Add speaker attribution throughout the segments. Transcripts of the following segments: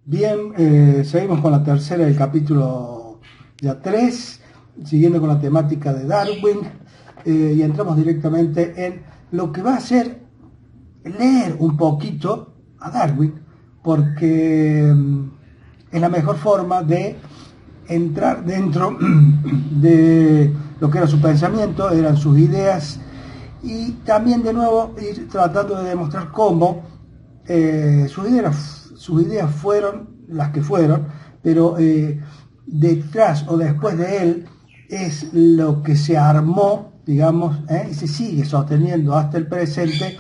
Speaker 1: Bien, seguimos con la tercera del capítulo ya 3, siguiendo con la temática de Darwin, y entramos directamente en lo que va a ser leer un poquito a Darwin, porque es la mejor forma de entrar dentro de lo que era su pensamiento, eran sus ideas, y también de nuevo ir tratando de demostrar cómo sus ideas fueron las que fueron, pero detrás o después de él es lo que se armó, digamos, y se sigue sosteniendo hasta el presente,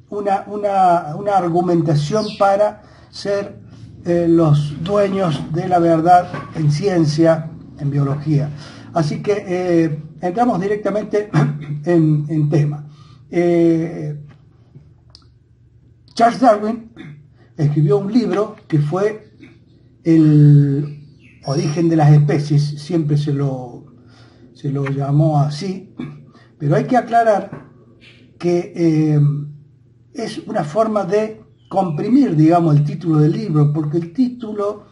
Speaker 1: una argumentación para ser los dueños de la verdad en ciencia, en biología. Así que entramos directamente en tema. Charles Darwin escribió un libro que fue El origen de las especies, siempre se lo llamó así, pero hay que aclarar que es una forma de comprimir, digamos, el título del libro, porque el título,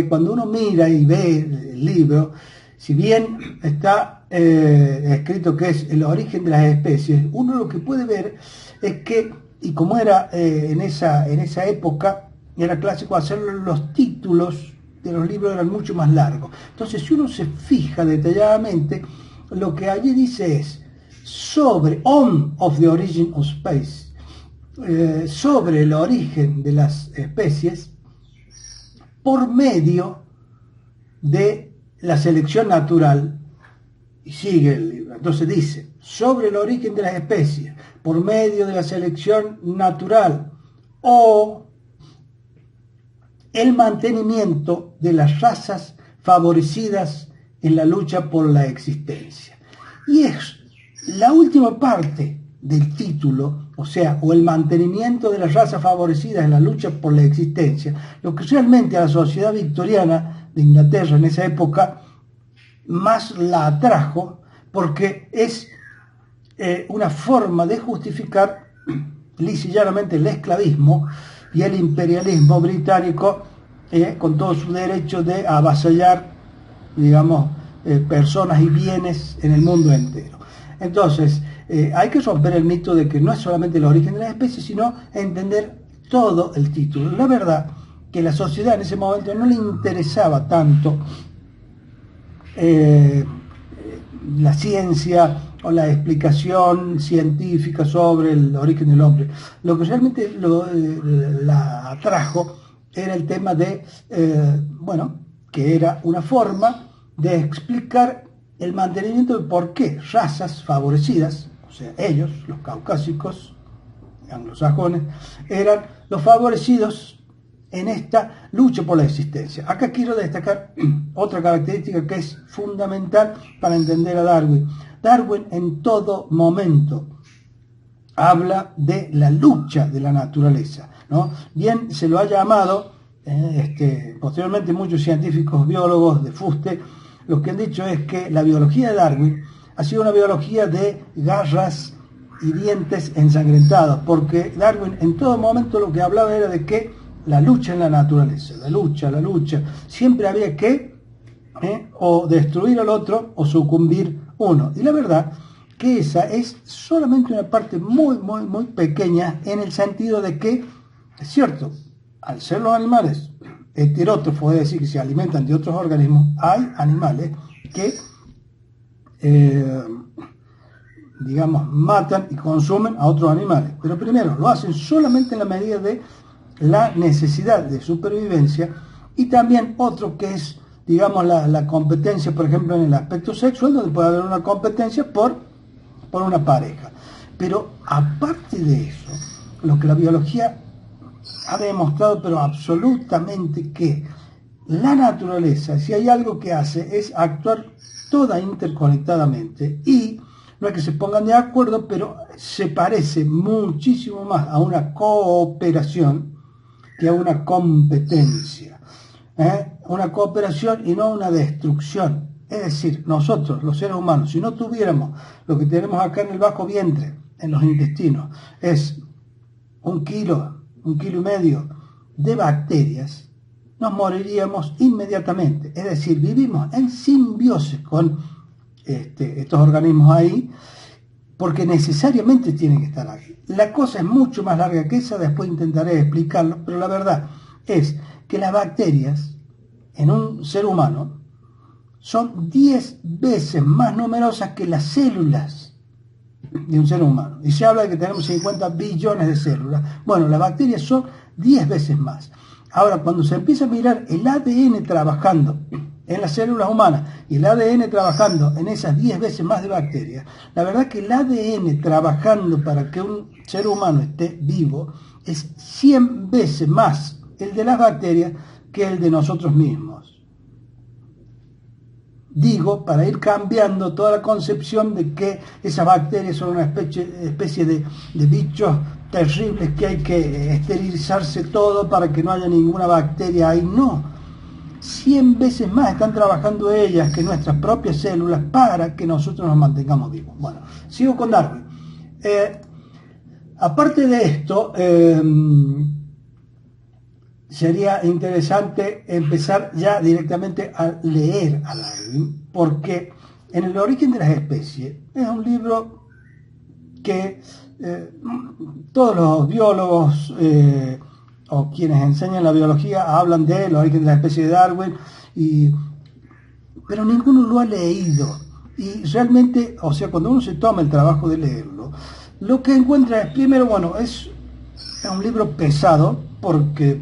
Speaker 1: cuando uno mira y ve el libro, si bien está escrito que es el origen de las especies, uno lo que puede ver es que, y como era en esa época, era clásico hacer los títulos de los libros eran mucho más largos. Entonces, si uno se fija detalladamente, lo que allí dice es sobre On of the Origin of Space, sobre el origen de las especies por medio de la selección natural, y sigue el libro. Entonces dice, sobre el origen de las especies por medio de la selección natural o el mantenimiento de las razas favorecidas en la lucha por la existencia. Y es la última parte del título, o sea, o el mantenimiento de las razas favorecidas en la lucha por la existencia, lo que realmente a la sociedad victoriana de Inglaterra en esa época más la atrajo, porque es una forma de justificar lisa y llanamente el esclavismo y el imperialismo británico, con todo su derecho de avasallar, digamos, personas y bienes en el mundo entero. Entonces, hay que romper el mito de que no es solamente el origen de las especies, sino entender todo el título. La verdad que la sociedad en ese momento no le interesaba tanto la ciencia o la explicación científica sobre el origen del hombre. Lo que realmente la atrajo era el tema de, bueno, que era una forma de explicar el mantenimiento de por qué razas favorecidas, o sea, ellos, los caucásicos, anglosajones, eran los favorecidos en esta lucha por la existencia. Acá quiero destacar otra característica que es fundamental para entender a Darwin. Darwin en todo momento habla de la lucha de la naturaleza, ¿no? Bien se lo ha llamado, posteriormente muchos científicos biólogos de fuste, lo que han dicho es que la biología de Darwin ha sido una biología de garras y dientes ensangrentados, porque Darwin en todo momento lo que hablaba era de que la lucha en la naturaleza, la lucha, siempre había que o destruir al otro o sucumbir uno. Y la verdad que esa es solamente una parte muy, muy, muy pequeña, en el sentido de que, es cierto, al ser los animales heterótrofos, es decir, que se alimentan de otros organismos, hay animales que, digamos, matan y consumen a otros animales. Pero primero, lo hacen solamente en la medida de la necesidad de supervivencia, y también otro que es, digamos, la competencia, por ejemplo, en el aspecto sexual, donde puede haber una competencia por una pareja. Pero aparte de eso, lo que la biología ha demostrado, pero absolutamente, que la naturaleza, si hay algo que hace, es actuar toda interconectadamente, y no es que se pongan de acuerdo, pero se parece muchísimo más a una cooperación que a una competencia, una cooperación y no una destrucción. Es decir, nosotros, los seres humanos, si no tuviéramos lo que tenemos acá en el bajo vientre, en los intestinos, es un kilo y medio de bacterias, nos moriríamos inmediatamente. Es decir, vivimos en simbiosis con estos organismos ahí, porque necesariamente tienen que estar ahí. La cosa es mucho más larga que esa, después intentaré explicarlo, pero la verdad es que las bacterias en un ser humano son 10 veces más numerosas que las células de un ser humano. Y se habla de que tenemos 50 billones de células. Bueno, las bacterias son 10 veces más. Ahora, cuando se empieza a mirar el ADN trabajando en las células humanas y el ADN trabajando en esas 10 veces más de bacterias, la verdad que el ADN trabajando para que un ser humano esté vivo es 100 veces más el de las bacterias que el de nosotros mismos. Digo, para ir cambiando toda la concepción de que esas bacterias son una especie de bichos terribles que hay que esterilizarse todo para que no haya ninguna bacteria ahí. No, 100 veces más están trabajando ellas que nuestras propias células para que nosotros nos mantengamos vivos. Bueno, sigo con Darwin. Aparte de esto, sería interesante empezar ya directamente a leer a Darwin, porque en El origen de las especies es un libro que todos los biólogos o quienes enseñan la biología hablan de El origen de las especies de Darwin, pero ninguno lo ha leído. Y realmente, o sea, cuando uno se toma el trabajo de leerlo, lo que encuentra es, primero, bueno, es un libro pesado, porque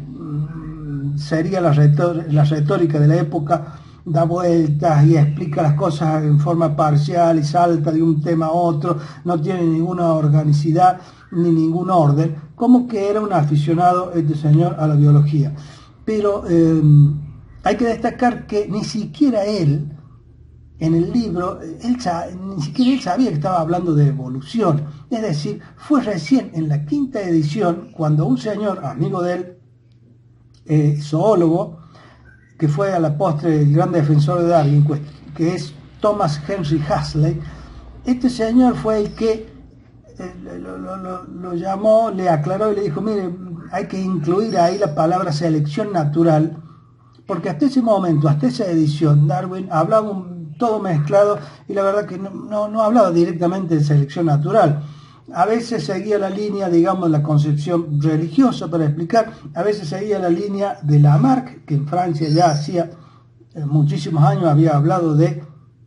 Speaker 1: sería la retórica de la época, da vueltas y explica las cosas en forma parcial y salta de un tema a otro, no tiene ninguna organicidad ni ningún orden, como que era un aficionado este señor a la biología. Pero hay que destacar que ni siquiera él, en el libro, ni siquiera él sabía que estaba hablando de evolución. Es decir, fue recién en la 5ª edición, cuando un señor, amigo de él, zoólogo, que fue a la postre el gran defensor de Darwin, que es Thomas Henry Huxley, este señor fue el que lo llamó, le aclaró y le dijo, mire, hay que incluir ahí la palabra selección natural, porque hasta ese momento, hasta esa edición, Darwin hablaba todo mezclado y la verdad que no hablaba directamente de selección natural. A veces seguía la línea, digamos, la concepción religiosa para explicar, a veces seguía la línea de Lamarck, que en Francia ya hacía muchísimos años había hablado de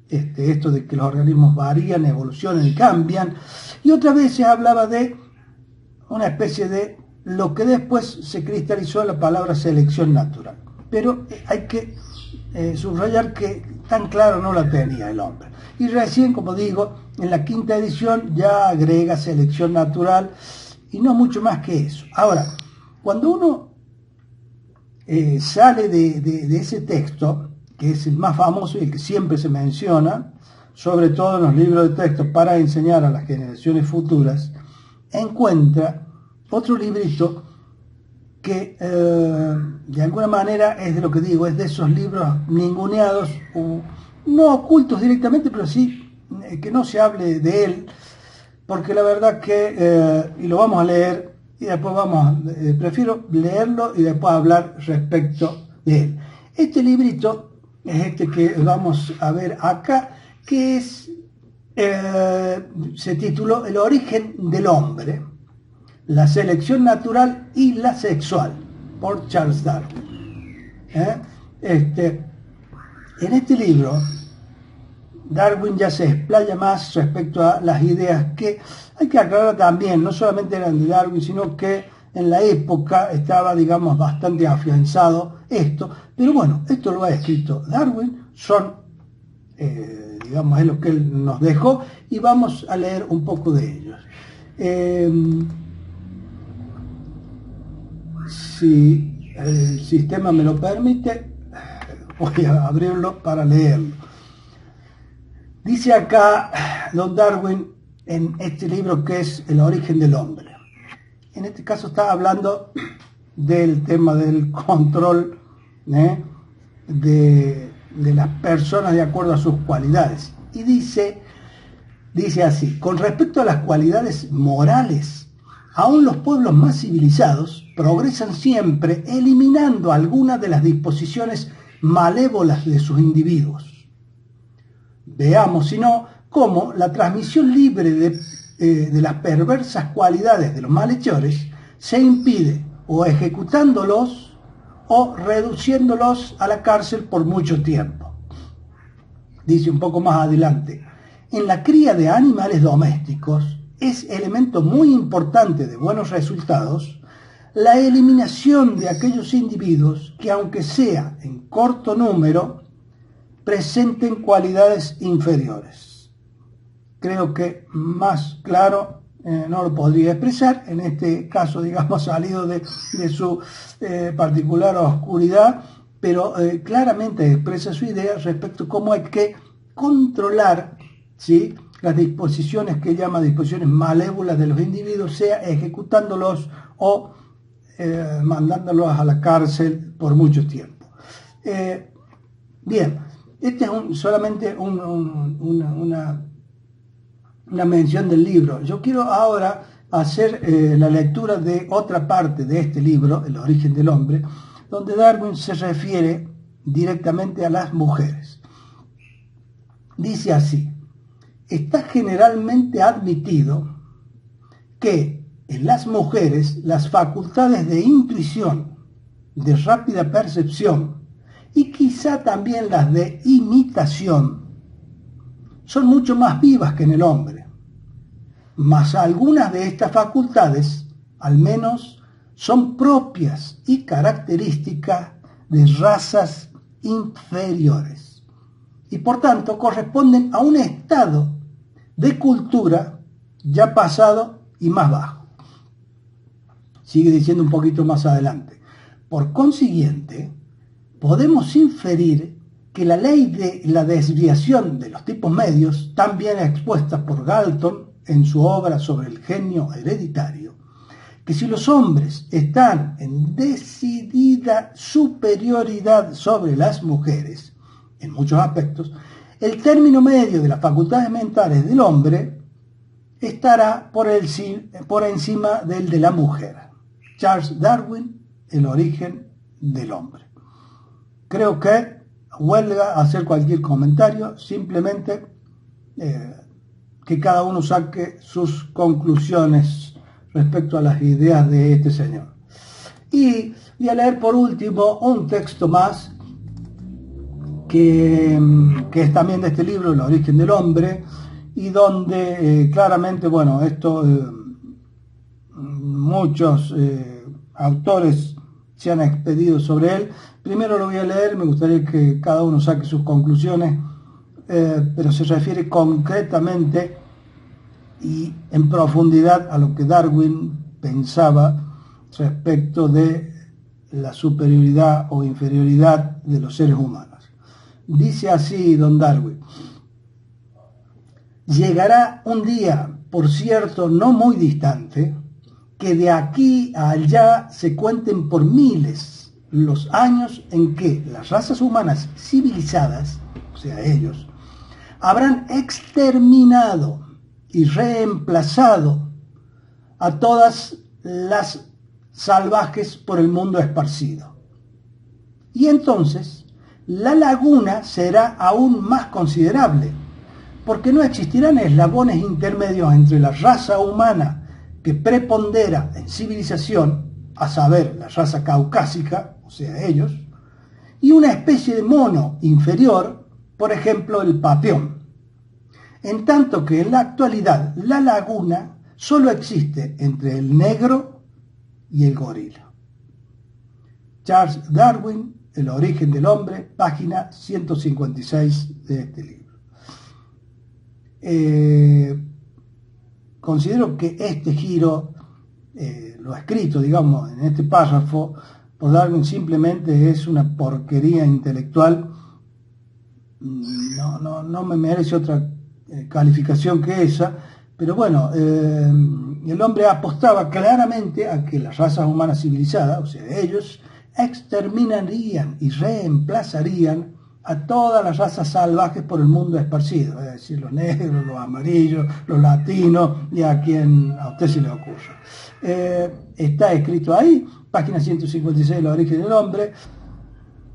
Speaker 1: esto de que los organismos varían, evolucionan y cambian, y otras veces hablaba de una especie de lo que después se cristalizó en la palabra selección natural. Pero hay que subrayar que tan claro no la tenía el hombre. Y recién, como digo, en la 5ª edición ya agrega selección natural y no mucho más que eso. Ahora, cuando uno sale de ese texto, que es el más famoso y el que siempre se menciona, sobre todo en los libros de texto para enseñar a las generaciones futuras, encuentra otro librito que de alguna manera es de lo que digo, es de esos libros ninguneados, o no ocultos directamente, pero sí que no se hable de él, porque la verdad que, y lo vamos a leer, y después prefiero leerlo y después hablar respecto de él. Este librito es este que vamos a ver acá, que es, se tituló El origen del hombre, la selección natural y la sexual, por Charles Darwin. En este libro, Darwin ya se explaya más respecto a las ideas que hay que aclarar también, no solamente eran de Darwin, sino que en la época estaba, digamos, bastante afianzado esto, pero bueno, esto lo ha escrito Darwin, digamos, es lo que él nos dejó, y vamos a leer un poco de ellos. Si el sistema me lo permite, voy a abrirlo para leerlo. Dice acá don Darwin en este libro que es El origen del hombre. En este caso está hablando del tema del control de las personas de acuerdo a sus cualidades. Y dice así: con respecto a las cualidades morales, Aún los pueblos más civilizados progresan siempre eliminando algunas de las disposiciones malévolas de sus individuos. Veamos, si no, cómo la transmisión libre de las perversas cualidades de los malhechores se impide o ejecutándolos o reduciéndolos a la cárcel por mucho tiempo. Dice un poco más adelante, en la cría de animales domésticos es elemento muy importante de buenos resultados la eliminación de aquellos individuos que, aunque sea en corto número, presenten cualidades inferiores. Creo que más claro no lo podría expresar, en este caso, digamos, salido de su particular oscuridad, pero claramente expresa su idea respecto a cómo hay que controlar, ¿sí?, las disposiciones que llama disposiciones malévolas de los individuos, sea ejecutándolos o mandándolos a la cárcel por mucho tiempo. Bien, este es solamente una mención del libro. Yo quiero ahora hacer la lectura de otra parte de este libro, El origen del hombre, donde Darwin se refiere directamente a las mujeres. Dice así: está generalmente admitido que en las mujeres las facultades de intuición, de rápida percepción y quizá también las de imitación son mucho más vivas que en el hombre, mas algunas de estas facultades, al menos, son propias y características de razas inferiores y por tanto corresponden a un estado de cultura ya pasado y más bajo. Sigue diciendo un poquito más adelante. Por consiguiente, podemos inferir que la ley de la desviación de los tipos medios, tan bien expuesta por Galton en su obra sobre el genio hereditario, que si los hombres están en decidida superioridad sobre las mujeres, en muchos aspectos, el término medio de las facultades mentales del hombre estará por encima del de la mujer. Charles Darwin, El origen del hombre. Creo que huelga hacer cualquier comentario, simplemente que cada uno saque sus conclusiones respecto a las ideas de este señor. Y voy a leer por último un texto más que es también de este libro, El origen del hombre, y donde claramente, bueno, esto muchos autores se han expedido sobre él. Primero lo voy a leer, me gustaría que cada uno saque sus conclusiones, pero se refiere concretamente y en profundidad a lo que Darwin pensaba respecto de la superioridad o inferioridad de los seres humanos. Dice así don Darwin: llegará un día, por cierto, no muy distante, que de aquí a allá se cuenten por miles los años en que las razas humanas civilizadas, o sea, ellos, habrán exterminado y reemplazado a todas las salvajes por el mundo esparcido. Y entonces la laguna será aún más considerable, porque no existirán eslabones intermedios entre la raza humana que prepondera en civilización, a saber, la raza caucásica, o sea, ellos, y una especie de mono inferior, por ejemplo, el papión. En tanto que en la actualidad la laguna solo existe entre el negro y el gorila. Charles Darwin, El origen del hombre, página 156 de este libro. Considero que este giro, lo escrito, digamos, en este párrafo, por Darwin simplemente es una porquería intelectual. No me merece otra calificación que esa, pero bueno, el hombre apostaba claramente a que las razas humanas civilizadas, o sea, ellos, exterminarían y reemplazarían a todas las razas salvajes por el mundo esparcido, es decir, los negros, los amarillos, los latinos y a quien a usted se le ocurra. Está escrito ahí, página 156, El origen del hombre.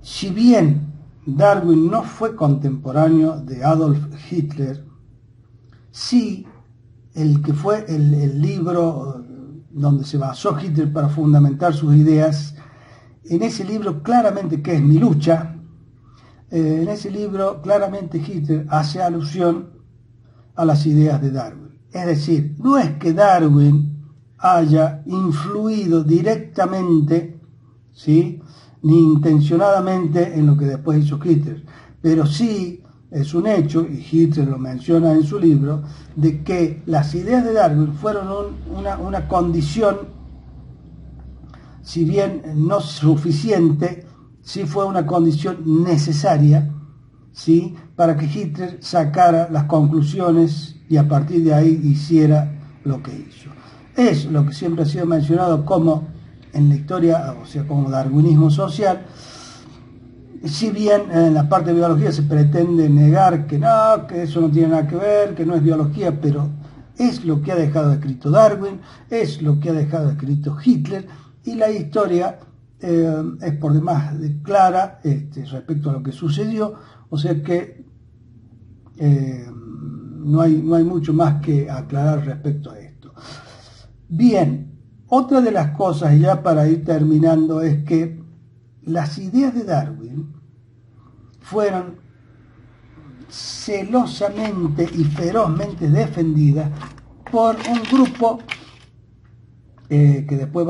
Speaker 1: Si bien Darwin no fue contemporáneo de Adolf Hitler, sí el que fue el libro donde se basó Hitler para fundamentar sus ideas. En ese libro claramente, que es Mi lucha, en ese libro claramente Hitler hace alusión a las ideas de Darwin. Es decir, no es que Darwin haya influido directamente, ¿sí?, ni intencionadamente en lo que después hizo Hitler, pero sí es un hecho, y Hitler lo menciona en su libro, de que las ideas de Darwin fueron una condición, si bien no suficiente, sí fue una condición necesaria, ¿sí?, para que Hitler sacara las conclusiones y a partir de ahí hiciera lo que hizo. Es lo que siempre ha sido mencionado como en la historia, o sea, como darwinismo social. Si bien en la parte de biología se pretende negar que no, que eso no tiene nada que ver, que no es biología, pero es lo que ha dejado escrito Darwin, es lo que ha dejado escrito Hitler, y la historia es por demás clara respecto a lo que sucedió, o sea que no hay mucho más que aclarar respecto a esto. Bien, otra de las cosas, ya para ir terminando, es que las ideas de Darwin fueron celosamente y ferozmente defendidas por un grupo que después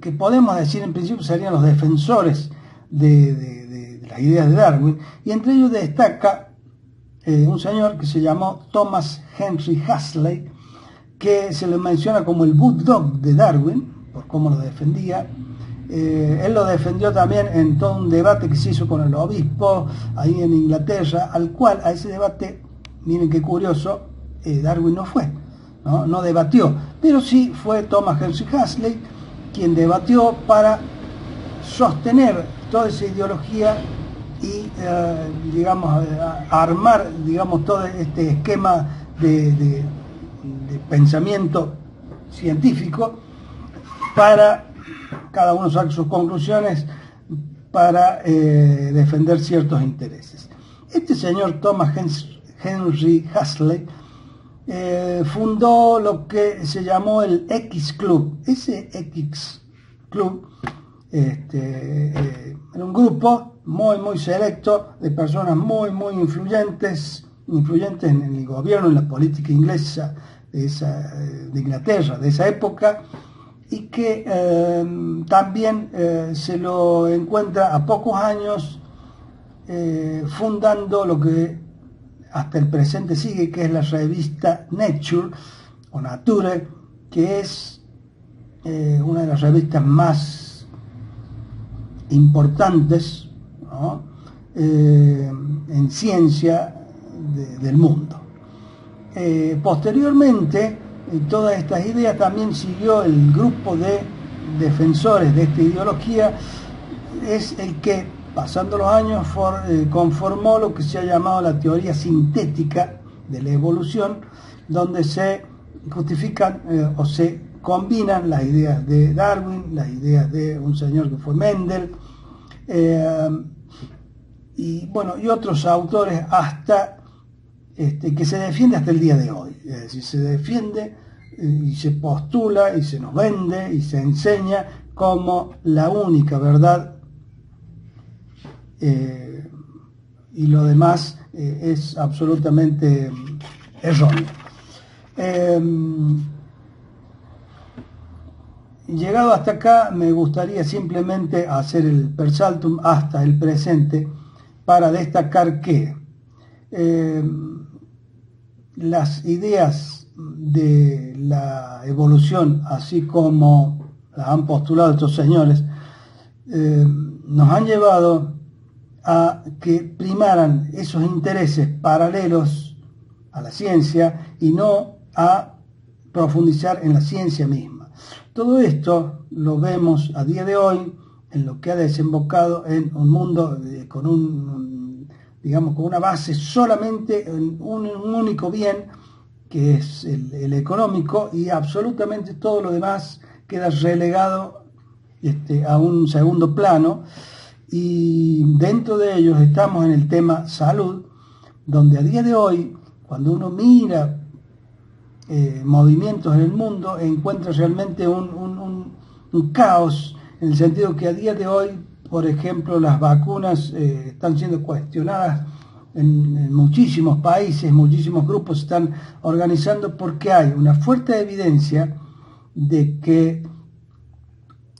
Speaker 1: que podemos decir en principio serían los defensores de las ideas de Darwin, y entre ellos destaca un señor que se llamó Thomas Henry Huxley, que se le menciona como el bulldog de Darwin, por cómo lo defendía. Él lo defendió también en todo un debate que se hizo con el obispo ahí en Inglaterra, al cual a ese debate, miren qué curioso, Darwin no fue, no debatió, pero sí fue Thomas Henry Huxley quien debatió para sostener toda esa ideología y digamos armar, digamos, todo este esquema de pensamiento científico para cada uno sacar sus conclusiones para defender ciertos intereses. Este señor Thomas Henry Huxley fundó lo que se llamó el X Club. Ese X Club era un grupo muy selecto de personas muy influyentes en el gobierno, en la política inglesa de Inglaterra de esa época, y que también se lo encuentra a pocos años fundando lo que hasta el presente sigue, que es la revista Nature o Nature, que es una de las revistas más importantes, ¿no?, en ciencia del mundo. Posteriormente, todas estas ideas también siguió el grupo de defensores de esta ideología, es el que, pasando los años, conformó lo que se ha llamado la teoría sintética de la evolución, donde se justifican o se combinan las ideas de Darwin, las ideas de un señor que fue Mendel, y otros autores, hasta que se defiende hasta el día de hoy. Es decir, se defiende y se postula y se nos vende y se enseña como la única verdad, y lo demás es absolutamente erróneo. Llegado hasta acá, me gustaría simplemente hacer el per saltum hasta el presente para destacar que las ideas de la evolución, así como las han postulado estos señores, nos han llevado a que primaran esos intereses paralelos a la ciencia y no a profundizar en la ciencia misma. Todo esto lo vemos a día de hoy en lo que ha desembocado en un mundo con un digamos, con una base solamente en un único bien, que es el económico, y absolutamente todo lo demás queda relegado a un segundo plano. Y dentro de ellos estamos en el tema salud, donde a día de hoy, cuando uno mira movimientos en el mundo, encuentra realmente un caos, en el sentido que a día de hoy, por ejemplo, las vacunas están siendo cuestionadas en muchísimos países, muchísimos grupos se están organizando porque hay una fuerte evidencia de que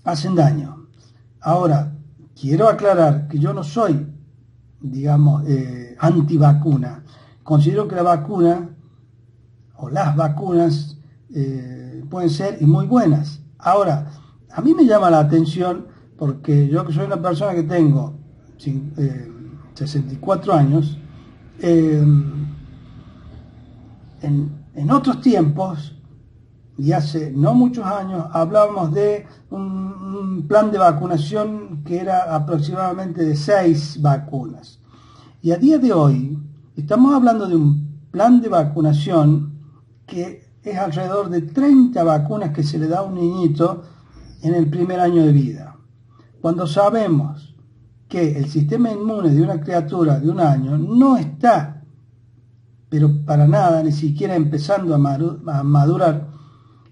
Speaker 1: hacen daño. Ahora, quiero aclarar que yo no soy, digamos, antivacuna. Considero que la vacuna o las vacunas pueden ser y muy buenas. Ahora, a mí me llama la atención porque yo que soy una persona que tengo 64 años, en otros tiempos, y hace no muchos años, hablábamos de un plan de vacunación que era aproximadamente de 6 vacunas. Y a día de hoy estamos hablando de un plan de vacunación que es alrededor de 30 vacunas que se le da a un niñito en el primer año de vida. Cuando sabemos que el sistema inmune de una criatura de 1 año no está, pero para nada, ni siquiera empezando a madurar,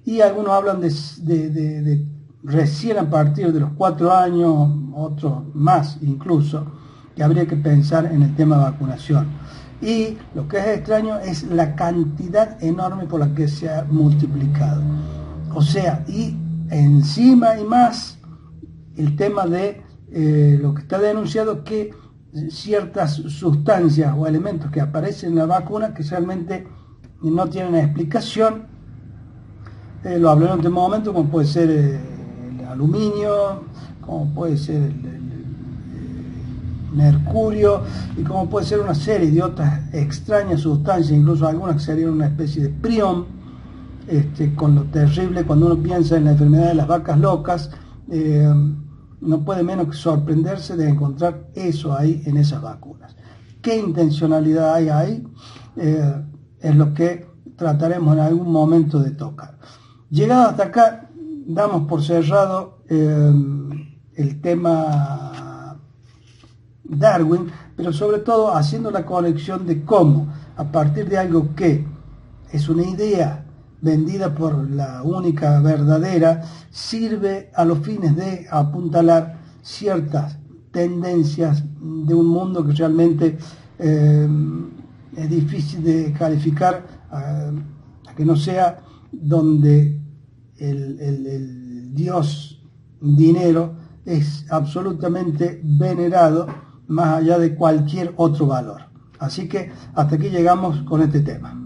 Speaker 1: y algunos hablan de recién a partir de los 4 años, otros más incluso, que habría que pensar en el tema de vacunación. Y lo que es extraño es la cantidad enorme por la que se ha multiplicado. O sea, y encima y más el tema de lo que está denunciado, que ciertas sustancias o elementos que aparecen en la vacuna que realmente no tienen explicación. Lo hablé en otro momento, como puede ser el aluminio, como puede ser el mercurio, y como puede ser una serie de otras extrañas sustancias, incluso algunas que serían una especie de prión, con lo terrible cuando uno piensa en la enfermedad de las vacas locas. No puede menos que sorprenderse de encontrar eso ahí en esas vacunas. ¿Qué intencionalidad hay ahí? Es lo que trataremos en algún momento de tocar. Llegado hasta acá, damos por cerrado el tema Darwin, pero sobre todo haciendo la conexión de cómo, a partir de algo que es una idea vendida por la única verdadera, sirve a los fines de apuntalar ciertas tendencias de un mundo que realmente es difícil de calificar a que no sea donde el dios dinero es absolutamente venerado más allá de cualquier otro valor. Así que hasta aquí llegamos con este tema.